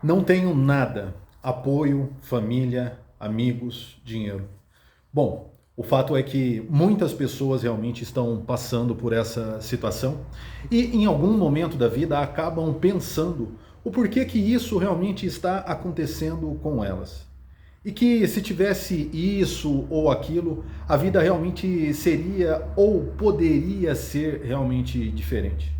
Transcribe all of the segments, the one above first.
Não tenho nada. Apoio, família, amigos, dinheiro. Bom, o fato é que muitas pessoas realmente estão passando por essa situação e em algum momento da vida acabam pensando o porquê que isso realmente está acontecendo com elas. E que se tivesse isso ou aquilo, a vida realmente seria ou poderia ser realmente diferente.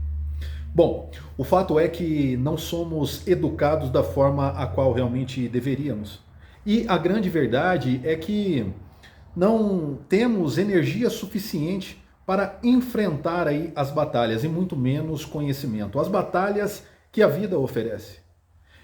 Bom, o fato é que não somos educados da forma a qual realmente deveríamos. E a grande verdade é que não temos energia suficiente para enfrentar aí as batalhas e muito menos conhecimento, as batalhas que a vida oferece.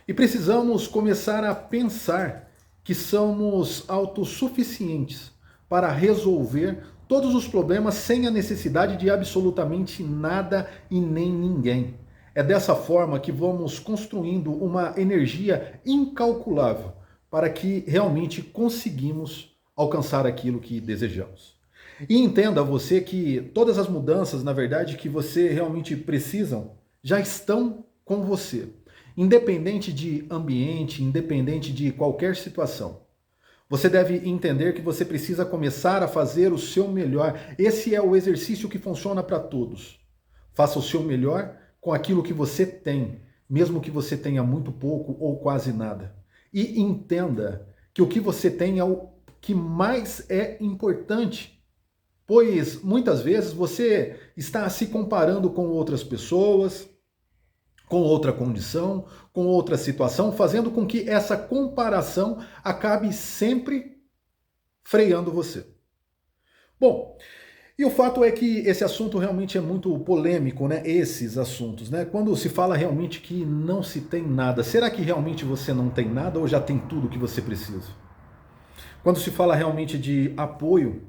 E precisamos começar a pensar que somos autossuficientes para resolver todos os problemas sem a necessidade de absolutamente nada e nem ninguém. É dessa forma que vamos construindo uma energia incalculável para que realmente conseguimos alcançar aquilo que desejamos. E entenda você que todas as mudanças, na verdade, que você realmente precisam, já estão com você. Independente de ambiente, independente de qualquer situação. Você deve entender que você precisa começar a fazer o seu melhor. Esse é o exercício que funciona para todos. Faça o seu melhor com aquilo que você tem, mesmo que você tenha muito pouco ou quase nada. E entenda que o que você tem é o que mais é importante, pois muitas vezes você está se comparando com outras pessoas, com outra condição, com outra situação, fazendo com que essa comparação acabe sempre freando você. Bom, e o fato é que esse assunto realmente é muito polêmico, né? Esses assuntos, né? Quando se fala realmente que não se tem nada, será que realmente você não tem nada ou já tem tudo que você precisa? Quando se fala realmente de apoio,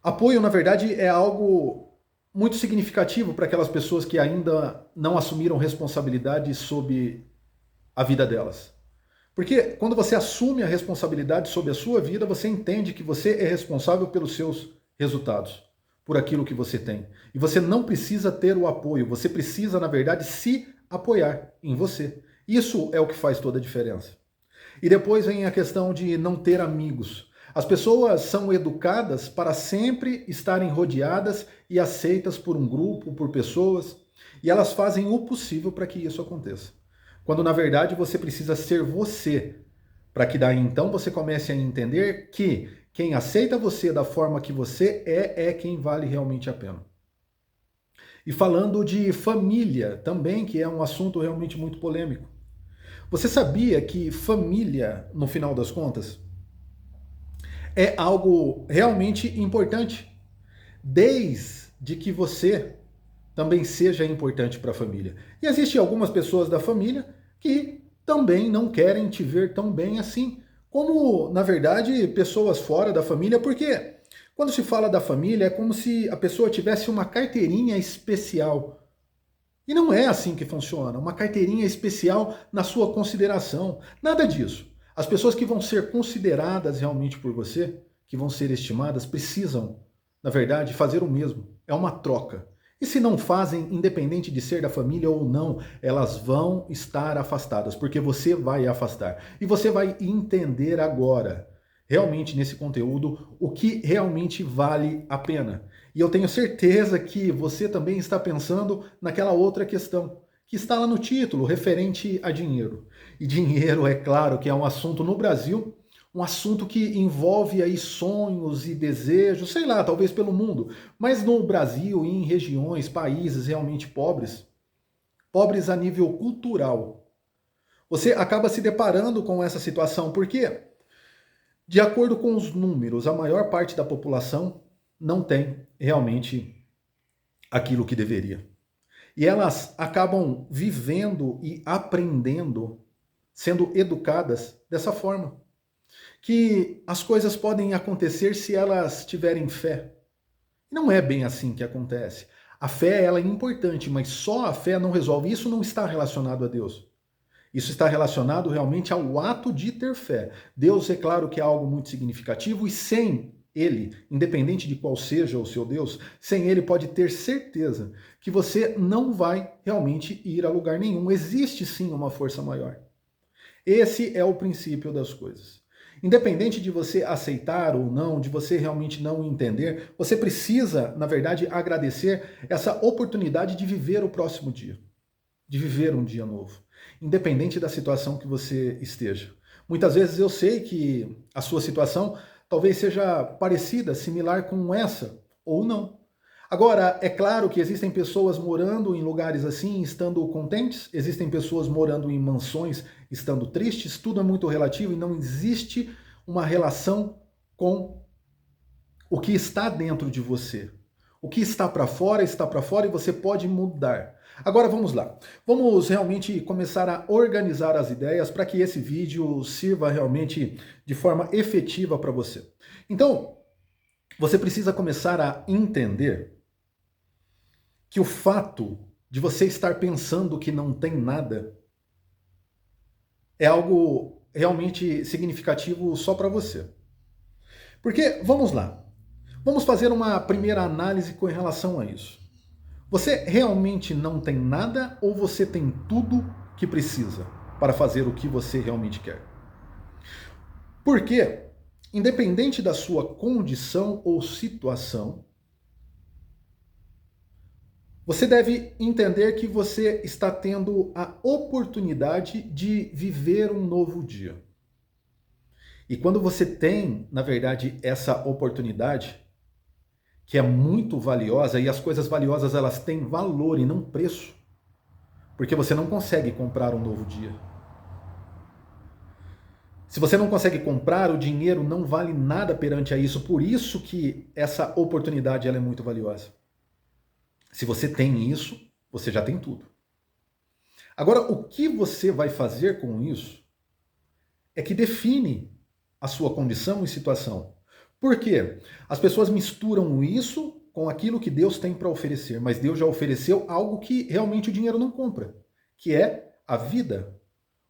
apoio na verdade é algo muito significativo para aquelas pessoas que ainda não assumiram responsabilidade sobre a vida delas. Porque quando você assume a responsabilidade sobre a sua vida, você entende que você é responsável pelos seus resultados, por aquilo que você tem. E você não precisa ter o apoio, você precisa, na verdade, se apoiar em você. Isso é o que faz toda a diferença. E depois vem a questão de não ter amigos. As pessoas são educadas para sempre estarem rodeadas e aceitas por um grupo, por pessoas, e elas fazem o possível para que isso aconteça. Quando na verdade você precisa ser você, para que daí então você comece a entender que quem aceita você da forma que você é quem vale realmente a pena. E falando de família também, que é um assunto realmente muito polêmico. Você sabia que família, no final das contas, é algo realmente importante, desde que você também seja importante para a família. E existem algumas pessoas da família que também não querem te ver tão bem assim, como, na verdade, pessoas fora da família, porque quando se fala da família é como se a pessoa tivesse uma carteirinha especial. E não é assim que funciona, uma carteirinha especial na sua consideração. Nada disso. As pessoas que vão ser consideradas realmente por você, que vão ser estimadas, precisam, na verdade, fazer o mesmo. É uma troca. E se não fazem, independente de ser da família ou não, elas vão estar afastadas, porque você vai afastar. E você vai entender agora, realmente nesse conteúdo, o que realmente vale a pena. E eu tenho certeza que você também está pensando naquela outra questão, que está lá no título, referente a dinheiro. E dinheiro, é claro, que é um assunto no Brasil, um assunto que envolve aí sonhos e desejos, sei lá, talvez pelo mundo, mas no Brasil e em regiões, países realmente pobres, pobres a nível cultural, você acaba se deparando com essa situação, porque, de acordo com os números, a maior parte da população não tem realmente aquilo que deveria. E elas acabam vivendo e aprendendo, sendo educadas dessa forma. Que as coisas podem acontecer se elas tiverem fé. Não é bem assim que acontece. A fé ela é importante, mas só a fé não resolve. Isso não está relacionado a Deus. Isso está relacionado realmente ao ato de ter fé. Deus é claro que é algo muito significativo e sem ele, independente de qual seja o seu Deus, sem ele pode ter certeza que você não vai realmente ir a lugar nenhum. Existe sim uma força maior. Esse é o princípio das coisas. Independente de você aceitar ou não, de você realmente não entender, você precisa, na verdade, agradecer essa oportunidade de viver o próximo dia, de viver um dia novo, independente da situação que você esteja. Muitas vezes eu sei que a sua situação talvez seja parecida, similar com essa, ou não. Agora, é claro que existem pessoas morando em lugares assim, estando contentes, existem pessoas morando em mansões, estando tristes, tudo é muito relativo e não existe uma relação com o que está dentro de você. O que está para fora e você pode mudar. Agora vamos lá. Vamos realmente começar a organizar as ideias para que esse vídeo sirva realmente de forma efetiva para você. Então, você precisa começar a entender que o fato de você estar pensando que não tem nada é algo realmente significativo só para você. Porque, vamos lá, vamos fazer uma primeira análise com relação a isso. Você realmente não tem nada ou você tem tudo que precisa para fazer o que você realmente quer? Porque, independente da sua condição ou situação, você deve entender que você está tendo a oportunidade de viver um novo dia. E quando você tem, na verdade, essa oportunidade, que é muito valiosa, e as coisas valiosas elas têm valor e não preço, porque você não consegue comprar um novo dia. Se você não consegue comprar, o dinheiro não vale nada perante a isso, por isso que essa oportunidade ela é muito valiosa. Se você tem isso, você já tem tudo. Agora, o que você vai fazer com isso é que define a sua condição e situação. Por quê? As pessoas misturam isso com aquilo que Deus tem para oferecer, mas Deus já ofereceu algo que realmente o dinheiro não compra, que é a vida,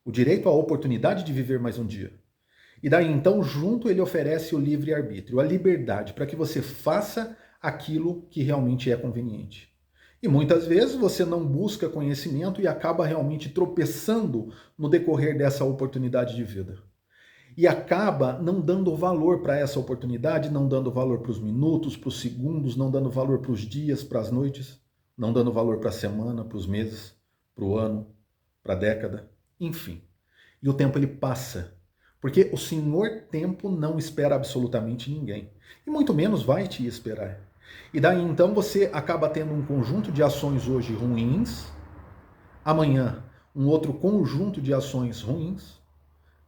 o direito à oportunidade de viver mais um dia. E daí então, junto, ele oferece o livre-arbítrio, a liberdade, para que você faça aquilo que realmente é conveniente. E muitas vezes você não busca conhecimento e acaba realmente tropeçando no decorrer dessa oportunidade de vida. E acaba não dando valor para essa oportunidade, não dando valor para os minutos, para os segundos, não dando valor para os dias, para as noites, não dando valor para a semana, para os meses, para o ano, para a década, enfim. E o tempo ele passa, porque o Senhor tempo não espera absolutamente ninguém, e muito menos vai te esperar. E daí então você acaba tendo um conjunto de ações hoje ruins, amanhã um outro conjunto de ações ruins,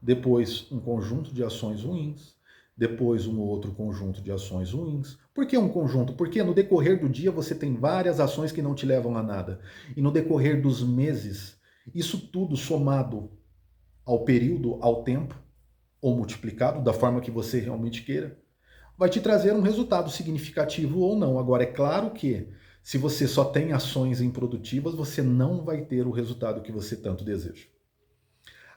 depois um conjunto de ações ruins, depois um outro conjunto de ações ruins. Por que um conjunto? Porque no decorrer do dia você tem várias ações que não te levam a nada. E no decorrer dos meses, isso tudo somado ao período, ao tempo, ou multiplicado da forma que você realmente queira, vai te trazer um resultado significativo ou não. Agora, é claro que se você só tem ações improdutivas, você não vai ter o resultado que você tanto deseja.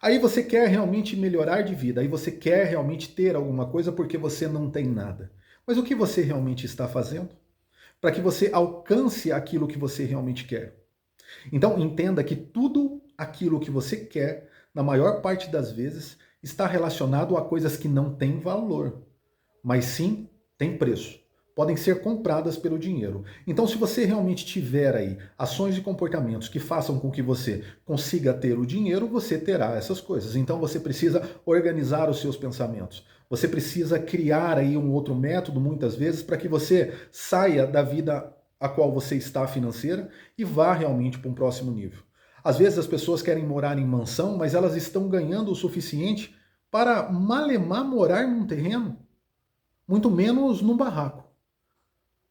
Aí você quer realmente melhorar de vida, aí você quer realmente ter alguma coisa porque você não tem nada. Mas o que você realmente está fazendo para que você alcance aquilo que você realmente quer? Então entenda que tudo aquilo que você quer, na maior parte das vezes, está relacionado a coisas que não têm valor, mas sim têm preço. Podem ser compradas pelo dinheiro. Então, se você realmente tiver aí ações e comportamentos que façam com que você consiga ter o dinheiro, você terá essas coisas. Então, você precisa organizar os seus pensamentos. Você precisa criar aí um outro método, muitas vezes, para que você saia da vida a qual você está financeira e vá realmente para um próximo nível. Às vezes as pessoas querem morar em mansão, mas elas estão ganhando o suficiente para malemar morar num terreno, muito menos num barraco.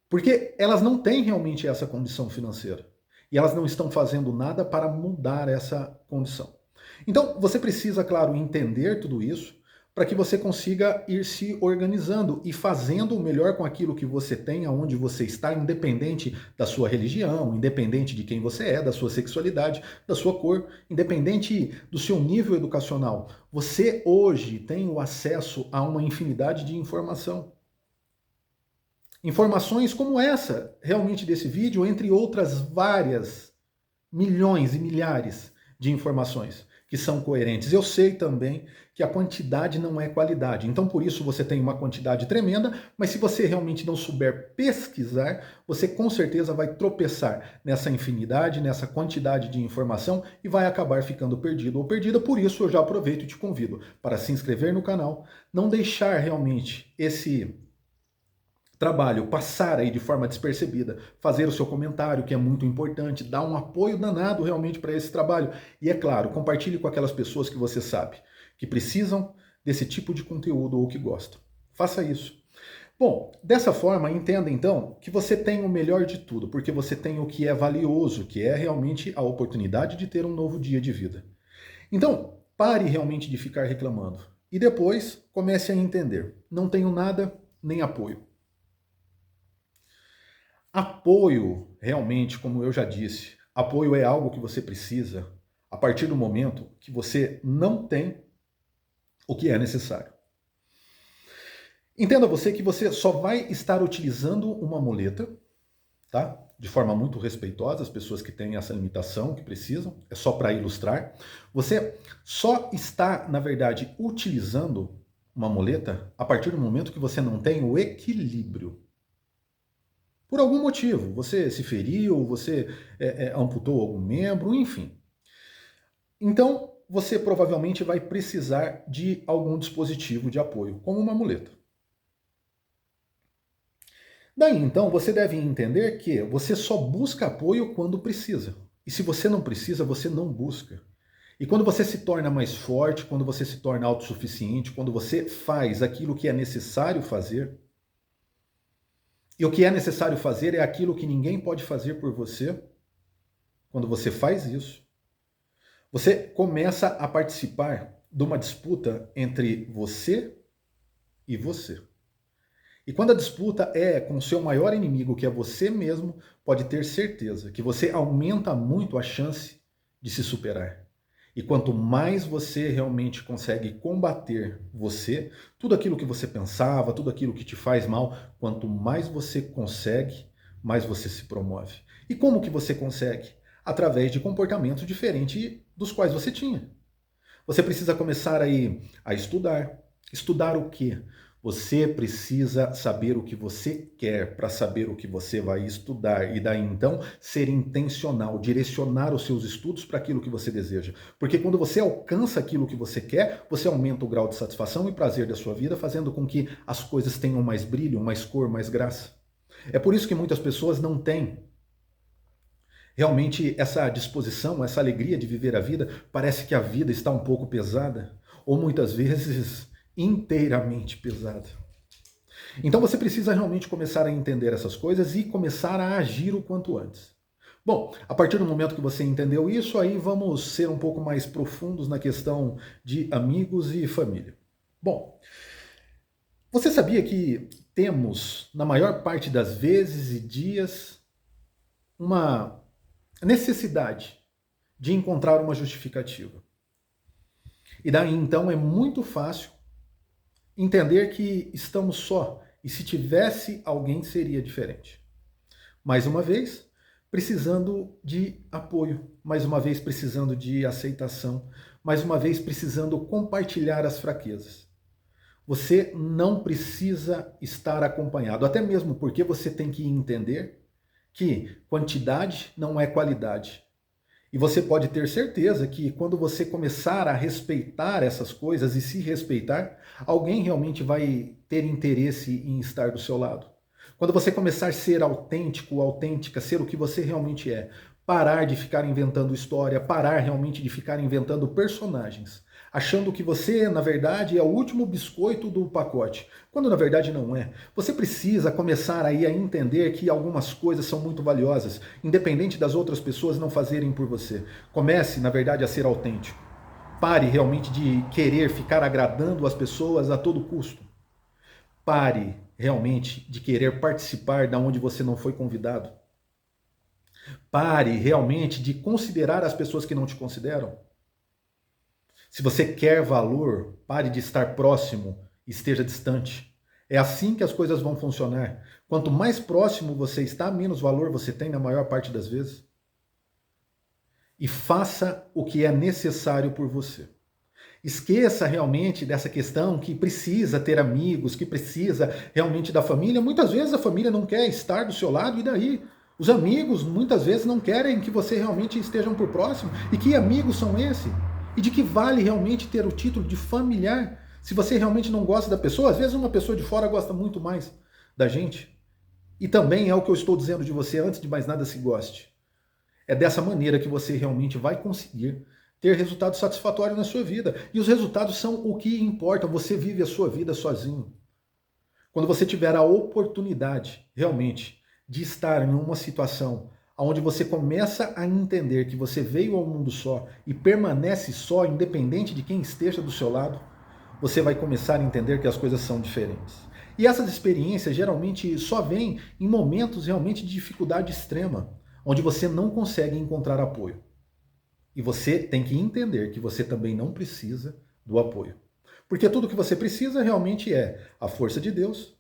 Porque elas não têm realmente essa condição financeira. E elas não estão fazendo nada para mudar essa condição. Então, você precisa, claro, entender tudo isso para que você consiga ir se organizando e fazendo o melhor com aquilo que você tem, aonde você está, independente da sua religião, independente de quem você é, da sua sexualidade, da sua cor, independente do seu nível educacional. Você hoje tem o acesso a uma infinidade de informação. informações como essa, realmente desse vídeo, entre outras várias milhões e milhares de informações que são coerentes. Eu sei também que a quantidade não é qualidade, então por isso você tem uma quantidade tremenda, mas se você realmente não souber pesquisar, você com certeza vai tropeçar nessa infinidade, nessa quantidade de informação e vai acabar ficando perdido ou perdida. Por isso eu já aproveito e te convido para se inscrever no canal, não deixar realmente esse trabalho passar aí de forma despercebida, fazer o seu comentário, que é muito importante, dar um apoio danado realmente para esse trabalho. E é claro, compartilhe com aquelas pessoas que você sabe que precisam desse tipo de conteúdo ou que gostam. Faça isso. Bom, dessa forma, entenda então que você tem o melhor de tudo, porque você tem o que é valioso, que é realmente a oportunidade de ter um novo dia de vida. Então, pare realmente de ficar reclamando e depois comece a entender. Não tenho nada nem apoio. Apoio, realmente, como eu já disse, apoio é algo que você precisa a partir do momento que você não tem o que é necessário. Entenda você que você só vai estar utilizando uma muleta, tá? De forma muito respeitosa, as pessoas que têm essa limitação, que precisam, é só para ilustrar. Você só está, na verdade, utilizando uma muleta a partir do momento que você não tem o equilíbrio. Por algum motivo, você se feriu, você amputou algum membro, enfim. Então, você provavelmente vai precisar de algum dispositivo de apoio, como uma muleta. Daí, então, você deve entender que você só busca apoio quando precisa. E se você não precisa, você não busca. E quando você se torna mais forte, quando você se torna autossuficiente, quando você faz aquilo que é necessário fazer, e o que é necessário fazer é aquilo que ninguém pode fazer por você. Quando você faz isso, você começa a participar de uma disputa entre você e você. E quando a disputa é com o seu maior inimigo, que é você mesmo, pode ter certeza que você aumenta muito a chance de se superar. E quanto mais você realmente consegue combater você, tudo aquilo que você pensava, tudo aquilo que te faz mal, quanto mais você consegue, mais você se promove. E como que você consegue? Através de comportamentos diferentes dos quais você tinha. Você precisa começar aí a estudar. Estudar o quê? Você precisa saber o que você quer para saber o que você vai estudar e daí então ser intencional, direcionar os seus estudos para aquilo que você deseja. Porque quando você alcança aquilo que você quer, você aumenta o grau de satisfação e prazer da sua vida, fazendo com que as coisas tenham mais brilho, mais cor, mais graça. É por isso que muitas pessoas não têm realmente essa disposição, essa alegria de viver a vida. Parece que a vida está um pouco pesada, ou muitas vezes inteiramente pesada. Então você precisa realmente começar a entender essas coisas e começar a agir o quanto antes. Bom, a partir do momento que você entendeu isso, aí vamos ser um pouco mais profundos na questão de amigos e família. Bom, você sabia que temos, na maior parte das vezes e dias, uma necessidade de encontrar uma justificativa. E daí então é muito fácil entender que estamos só, e se tivesse alguém seria diferente. Mais uma vez, precisando de apoio, mais uma vez precisando de aceitação, mais uma vez precisando compartilhar as fraquezas. Você não precisa estar acompanhado, até mesmo porque você tem que entender que quantidade não é qualidade. E você pode ter certeza que quando você começar a respeitar essas coisas e se respeitar, alguém realmente vai ter interesse em estar do seu lado. Quando você começar a ser autêntico, autêntica, ser o que você realmente é, parar de ficar inventando história, parar realmente de ficar inventando personagens, achando que você, na verdade, é o último biscoito do pacote, quando na verdade não é. Você precisa começar aí a entender que algumas coisas são muito valiosas, independente das outras pessoas não fazerem por você. Comece, na verdade, a ser autêntico. Pare realmente de querer ficar agradando as pessoas a todo custo. Pare realmente de querer participar da onde você não foi convidado. Pare realmente de considerar as pessoas que não te consideram. Se você quer valor, pare de estar próximo e esteja distante. É assim que as coisas vão funcionar. Quanto mais próximo você está, menos valor você tem na maior parte das vezes. E faça o que é necessário por você. Esqueça realmente dessa questão que precisa ter amigos, que precisa realmente da família. Muitas vezes a família não quer estar do seu lado, e daí? Os amigos muitas vezes não querem que você realmente estejam por próximo. E que amigos são esses? E de que vale realmente ter o título de familiar? Se você realmente não gosta da pessoa, às vezes uma pessoa de fora gosta muito mais da gente. E também é o que eu estou dizendo de você, antes de mais nada, se goste. É dessa maneira que você realmente vai conseguir ter resultados satisfatórios na sua vida. E os resultados são o que importa. Você vive a sua vida sozinho. Quando você tiver a oportunidade, realmente, de estar em uma situação onde você começa a entender que você veio ao mundo só e permanece só, independente de quem esteja do seu lado, você vai começar a entender que as coisas são diferentes. E essas experiências geralmente só vêm em momentos realmente de dificuldade extrema, onde você não consegue encontrar apoio. E você tem que entender que você também não precisa do apoio. Porque tudo que você precisa realmente é a força de Deus,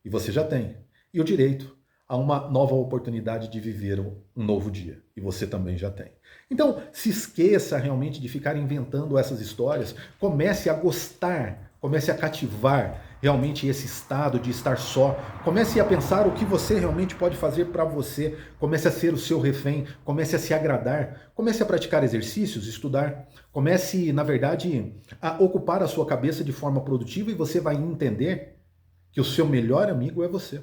e você já tem, e o direito a uma nova oportunidade de viver um novo dia, e você também já tem. Então, se esqueça realmente de ficar inventando essas histórias, comece a gostar, comece a cativar realmente esse estado de estar só. Comece a pensar o que você realmente pode fazer para você. Comece a ser o seu refém, comece a se agradar, comece a praticar exercícios, estudar. Comece, na verdade, a ocupar a sua cabeça de forma produtiva e você vai entender que o seu melhor amigo é você.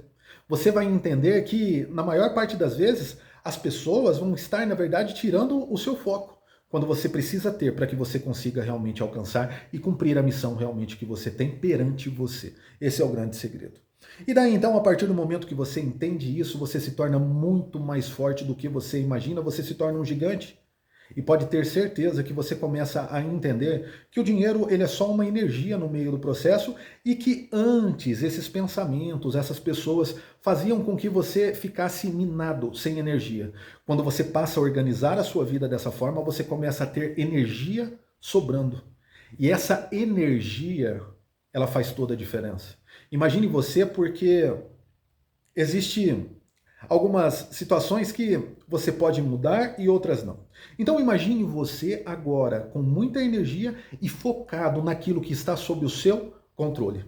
Você vai entender que, na maior parte das vezes, as pessoas vão estar, na verdade, tirando o seu foco quando você precisa ter para que você consiga realmente alcançar e cumprir a missão realmente que você tem perante você. Esse é o grande segredo. E daí então, a partir do momento que você entende isso, você se torna muito mais forte do que você imagina, você se torna um gigante. E pode ter certeza que você começa a entender que o dinheiro ele é só uma energia no meio do processo e que antes esses pensamentos, essas pessoas faziam com que você ficasse minado, sem energia. Quando você passa a organizar a sua vida dessa forma, você começa a ter energia sobrando. E essa energia, ela faz toda a diferença. Imagine você porque existe algumas situações que você pode mudar e outras não. Então imagine você agora com muita energia e focado naquilo que está sob o seu controle.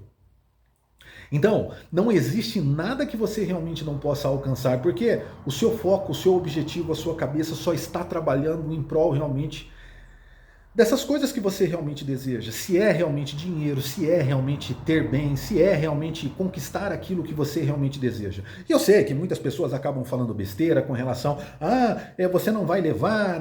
Então, não existe nada que você realmente não possa alcançar, porque o seu foco, o seu objetivo, a sua cabeça só está trabalhando em prol realmente dessas coisas que você realmente deseja, se é realmente dinheiro, se é realmente ter bem, se é realmente conquistar aquilo que você realmente deseja. E eu sei que muitas pessoas acabam falando besteira com relação você não vai levar,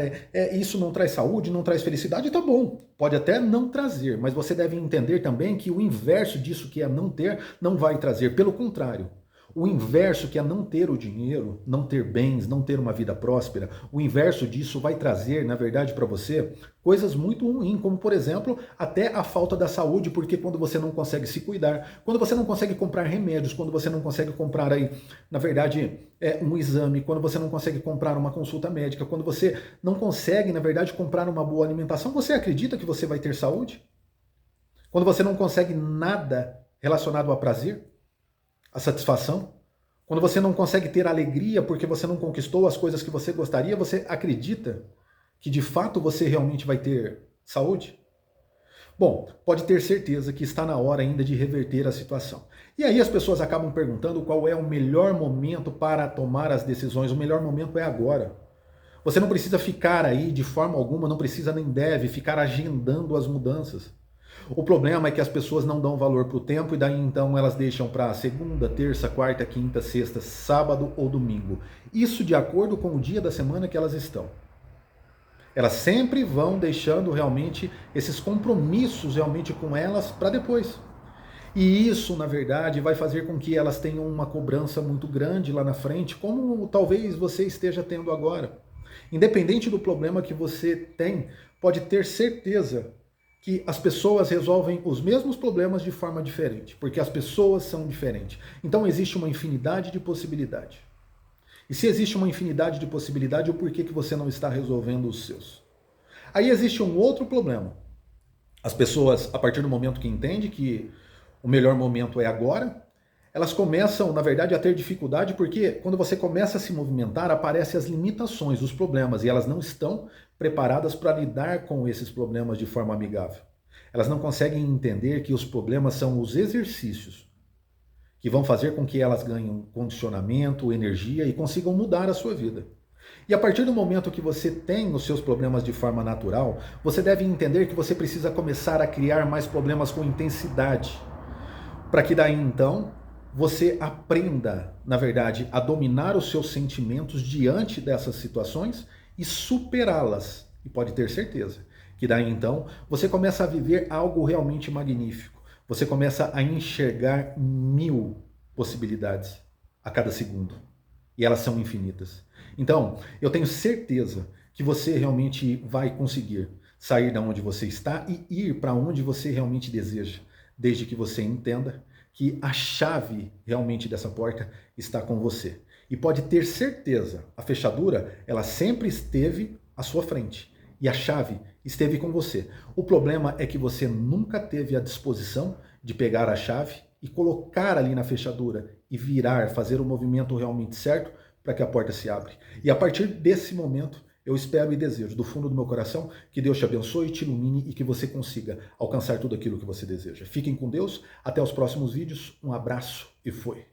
isso não traz saúde, não traz felicidade, tá bom, pode até não trazer, mas você deve entender também que o inverso disso que é não ter, não vai trazer, pelo contrário. O inverso, que é não ter o dinheiro, não ter bens, não ter uma vida próspera, o inverso disso vai trazer, na verdade, para você coisas muito ruins, como, por exemplo, até a falta da saúde, porque quando você não consegue se cuidar, quando você não consegue comprar remédios, quando você não consegue comprar aí, na verdade, um exame, quando você não consegue comprar uma consulta médica, quando você não consegue, na verdade, comprar uma boa alimentação, você acredita que você vai ter saúde? Quando você não consegue nada relacionado a prazer? A satisfação? Quando você não consegue ter alegria porque você não conquistou as coisas que você gostaria, você acredita que de fato você realmente vai ter saúde? Bom, pode ter certeza que está na hora ainda de reverter a situação. E aí as pessoas acabam perguntando qual é o melhor momento para tomar as decisões. O melhor momento é agora. Você não precisa ficar aí de forma alguma, não precisa nem deve ficar agendando as mudanças. O problema é que as pessoas não dão valor para o tempo e daí então elas deixam para segunda, terça, quarta, quinta, sexta, sábado ou domingo. Isso de acordo com o dia da semana que elas estão. Elas sempre vão deixando realmente esses compromissos realmente com elas para depois. E isso, na verdade, vai fazer com que elas tenham uma cobrança muito grande lá na frente, como talvez você esteja tendo agora. Independente do problema que você tem, pode ter certeza que as pessoas resolvem os mesmos problemas de forma diferente, porque as pessoas são diferentes. Então existe uma infinidade de possibilidades. E se existe uma infinidade de possibilidades, o porquê que você não está resolvendo os seus? Aí existe um outro problema. As pessoas, a partir do momento que entendem que o melhor momento é agora, elas começam, na verdade, a ter dificuldade porque quando você começa a se movimentar, aparecem as limitações, os problemas, e elas não estão preparadas para lidar com esses problemas de forma amigável. Elas não conseguem entender que os problemas são os exercícios que vão fazer com que elas ganhem condicionamento, energia e consigam mudar a sua vida. E a partir do momento que você tem os seus problemas de forma natural, você deve entender que você precisa começar a criar mais problemas com intensidade, para que daí então você aprenda, na verdade, a dominar os seus sentimentos diante dessas situações e superá-las. E pode ter certeza que daí então você começa a viver algo realmente magnífico. Você começa a enxergar 1000 possibilidades a cada segundo. E elas são infinitas. Então, eu tenho certeza que você realmente vai conseguir sair da onde você está e ir para onde você realmente deseja, desde que você entenda que a chave realmente dessa porta está com você. E pode ter certeza, a fechadura, ela sempre esteve à sua frente. E a chave esteve com você. O problema é que você nunca teve a disposição de pegar a chave e colocar ali na fechadura e virar, fazer o movimento realmente certo para que a porta se abra. E a partir desse momento, eu espero e desejo do fundo do meu coração que Deus te abençoe, te ilumine e que você consiga alcançar tudo aquilo que você deseja. Fiquem com Deus, até os próximos vídeos, um abraço e foi!